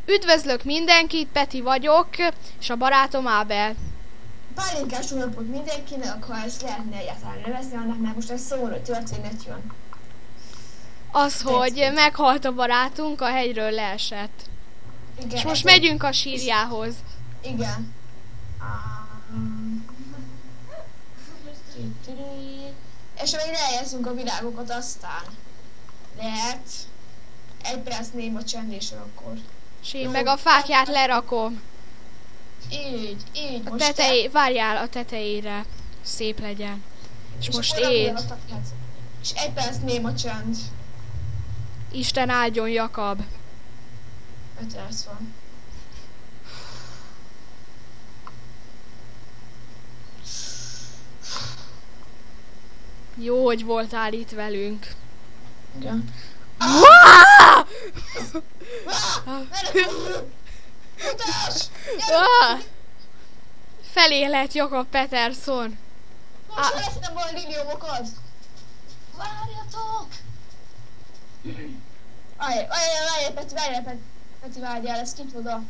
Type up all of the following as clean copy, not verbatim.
Üdvözlök mindenkit, Peti vagyok, és a barátom Ábel. Pálinkás napot mindenkinek, ha ezt lehetne egyáltalán nevezni, annak már most egy szomorú történet jön. Az, hogy meghalt a barátunk, a hegyről leesett. Igen, És most megyünk a sírjához. Igen. És még lejegyzünk a világokat, aztán lehet egy perc néma csend, és akkor. És én meg a fákját lerakom. Így. A várjál a tetejére. Szép legyen. És most én. És egy perc néma csend. Isten áldjon Jakab. 5 perc van. Jó, hogy voltál itt velünk. Igen. Felélet Jakab Peterson. Most leszem volna liliumokat. Várjatok! Peti, várjál, ez kicsoda.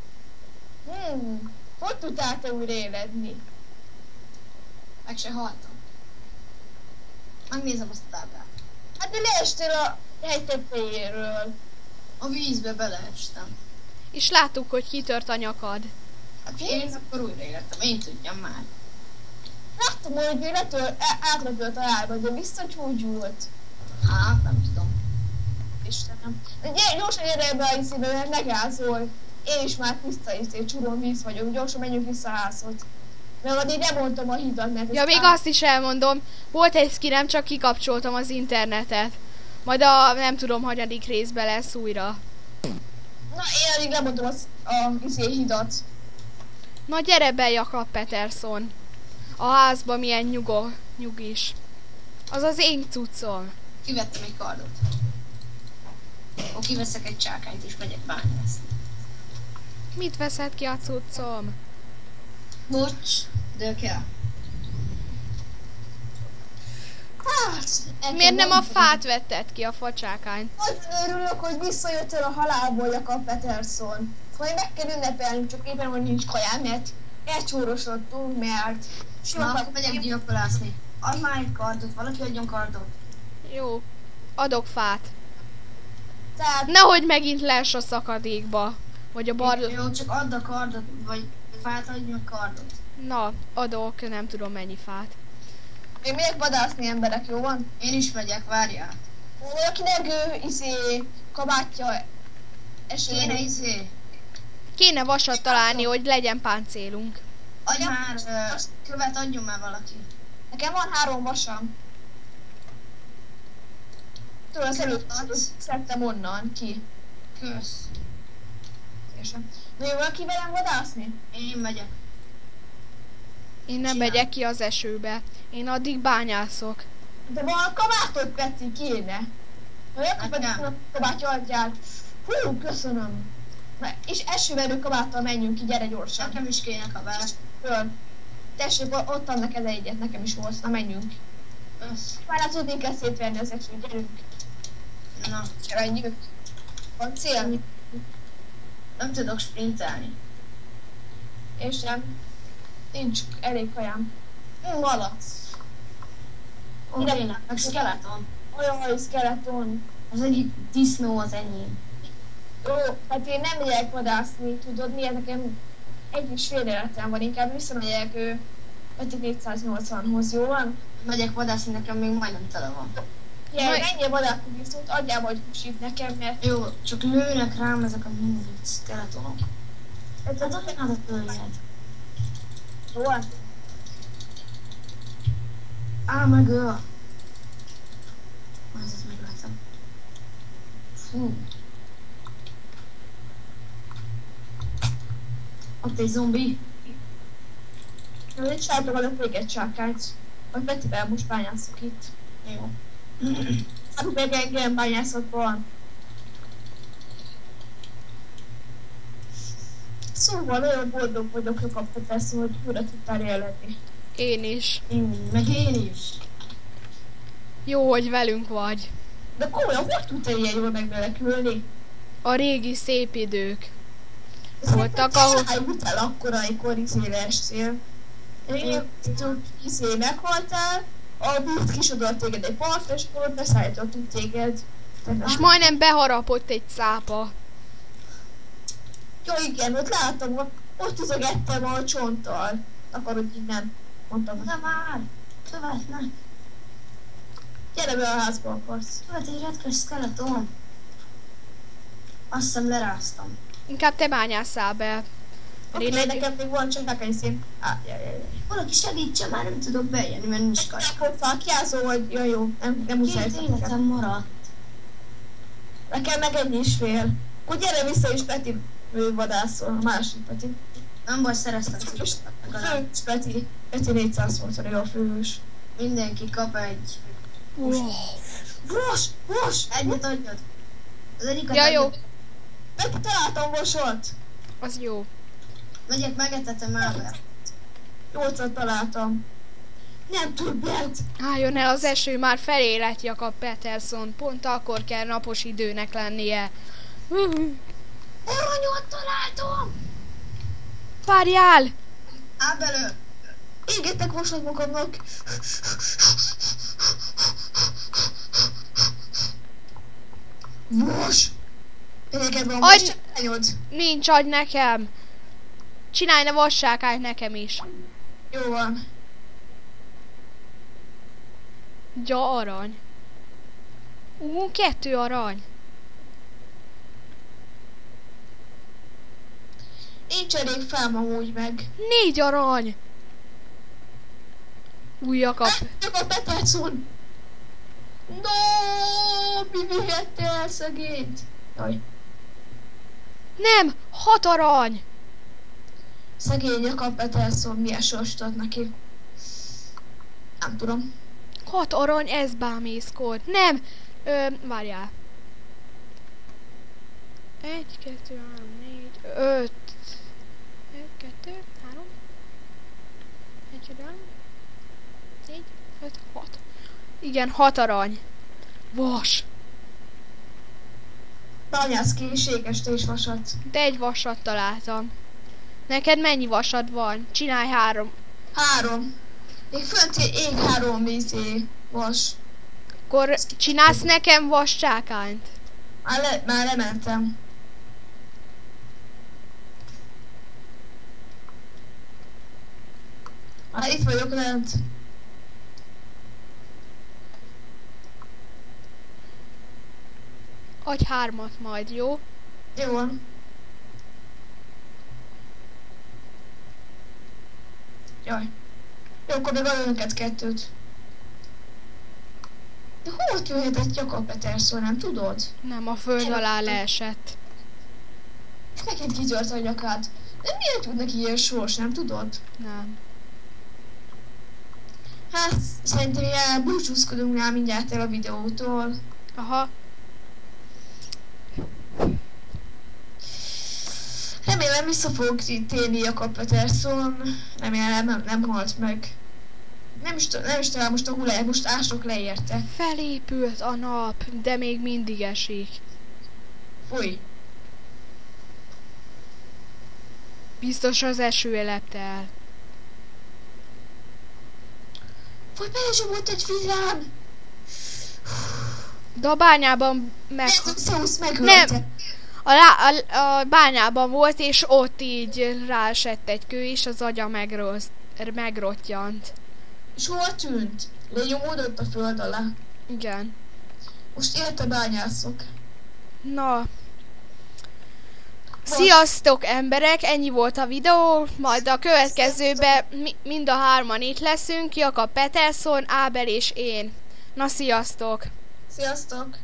Hogy tudtál te újra éledni? Meg se haltam. Megnézem azt a táblát. Hát te leestél a hegy tetejéről. A vízbe beleestem. És láttuk, hogy kitört a nyakad. Hát én akkor újra élettem, én tudjam már. Láttam, hogy átrepült a járba, de visszacsúgyult. Hát, nem tudom. Istenem. De gyere, gyorsan gyere ebbe a izébe, mert megrázol. Én is már tiszta csúron víz vagyok. Gyorsan menjünk vissza a házhoz. Mert addig lebontom a hidat, mert... Ja, még azt is elmondom. Volt egy skinem, csak kikapcsoltam az internetet. Majd a nem tudom, hanyadik részben lesz újra. Na, én addig lebontom a hidat. Na gyere be, Jakab Peterson. A házba milyen nyugis. Az az én cuccom. Kivettem egy kardot. Akkor kiveszek egy csákányt és megyek bányászni. Mit veszed ki a cuccom? Bocs, de kell. Hát, miért nem a fát vetted ki, a facsákányt? Nagyon örülök, hogy visszajöttél a halálból, Jakab Peterson. Majd meg kell ünnepelnünk, csak éppen, hogy nincs kajám, mert elcsúrosodtunk, mert... Na, akkor megyek gyilkolászni. Adj már egy kardot, valaki adjon kardot. Jó, adok fát. Tehát... Nehogy megint lees a szakadékba. Vagy a bar... Jó, csak add a kardot, vagy fát adjon kardot. Na, adok, nem tudom mennyi fát. Én megyek vadászni, emberek, jó van? Én is megyek, várjál. Valakinek kabátja esélyre Kéne vasat találni, hogy legyen páncélunk. Adj már, követ adjon már valaki. Nekem van 3 vasam. Tudod, az előtt szedtem onnan ki. Kösz. Na jó, valaki velem vadászni? Én megyek. Én nem megyek ki az esőbe. Én addig bányászok. De van kabátod, Peti, kéne. Hát nem. A kabátja adjál. Hú, köszönöm. Na, és esőverő kabáttal menjünk ki, gyere gyorsan. Nekem is kéne kabát. Föl. Tessék, ott ad neked egyet, nekem is volt. Na, menjünk. Már hát tudnénk ezt szétverni az esőt, gyerünk. Na, menjünk. Van cél. Nem tudok sprintelni. És nem. Nincs elég kajám. Malac. Tényleg, meg skeleton. Olyan, skeleton. Az egyik disznó az enyém. Jó, hát én nem megyek vadászni, tudod miért? Nekem egy fél életem van, inkább visszamegyek 5480-hoz, jó van? Megyek vadászni, nekem még majdnem tele van. Ja, menjél vadászni viszont, adjál majd húsít nekem, mert... Jó, csak lőnek rám ezek a mindig skeletonok. Hát adjál a töljed. Jó van? Meg ő. Ezt meglátom. Fú. Ott egy zombi. Jó, én csináltam a egy csákányt. Vagy Petivel most bányászok itt. Jó. Hát még engem bányászok van. Szóval nagyon boldog vagyok, Jakab Peterson, hogy újra tudtál élni. Én is. Meg én is. Jó, hogy velünk vagy. De komolyan, hogy tudtál ilyen jól megmenekülni? A régi szép idők. voltak, ahol... Állj akkora, amikor leestél. Meghaltál, a víz kisodott téged egy partra, és akkor ott beszállítottunk téged. És majdnem beharapott egy cápa. Jó, igen, ott láttam, ott üzegettem a csonttal. Akarod innen, mondtam. De már! Követnek! Gyere be a házba akarsz. Követ egy retkes skeleton. Azt hiszem leráztam. Inkább te bányásszál be. Oké, nekem még van csak nekem. Valaki segítsen, már nem tudok bejönni, mert nincs kaja. Hozzá, kiázol, hogy jaj, jó, nem muszáj. 2 életem maradt. Nekem meg 1,5. Akkor gyere vissza is Peti vadászol, a másik Peti. Nem baj, szereztem szívesen. Főhős Peti. Peti 400 volt a főhős. Mindenki kap egy... Vas! Egyet adjad. Az egyiket Ja, jó. adjad. Peti, találtam vasat! Az jó. Megyek, megetetem Ábert. 8-at találtam. Nem többet! Álljon el az eső, már felé lett Jakab Peterson. Pont akkor kell napos időnek lennie. Aranyat találtam! Várjál! Ábelő! Égetek vasat magamnak. Vas! Neked van vasságányod? Nincs, adj nekem! Csinálj ne vasságányt nekem is. Jó van. Ja, arany. 2 arany. Nincs elég fám amúgy meg. 4 arany. Új Jakab. Jakab Peterson! No, mi vihette el szegényt? Jaj. Nem, 6 arany. Szegény Jakab Peterson, milyen sorst ad neki? Nem tudom. 6 arany, ez bámészkod. Nem! Várjál. 1, 2, 3, 4, 5. 1, 2, 3. 1, 2, 3. 4, 5, 6. Igen, 6 arany. Vas. Tanyász ki, ségeste is vasat. De egy vasat találtam. Neked mennyi vasad van? Csinálj 3. 3. Még fönt ég 3 vízé vas. Akkor csinálsz nekem vascsákányt. Már lementem. Itt vagyok lent. Adj 3-at majd, jó? Jó van. Jaj. Jó, akkor még adom neked 2-t. De hol jöhetett Jakab Peterson, nem tudod? Nem, a föld alá leesett. És megint kitört a nyakát. De miért tud neki ilyen sors, nem tudod? Nem. Hát, szerintem ilyen búcsúzkodunk már mindjárt el a videótól. Aha. Remélem vissza fog térni Jakab Peterson. Remélem nem halt meg. Nem is talán most a hulláj, most ások le érte. Felépült a nap, de még mindig esik. Fúj. Biztos az eső elepte el. Fúj, belezsomott egy villám! De a bányában meg... Zeus megölte. Nem! A bányában volt, és ott így ráesett egy kő, és az agya megrottyant. És hol tűnt? Lenyomódott a föld alá. Igen. Most élt a bányászok. Na. Sziasztok emberek, ennyi volt a videó, majd a következőben mind a 3-an itt leszünk, Jakab Peterson, Ábel és én. Na sziasztok! Sziasztok!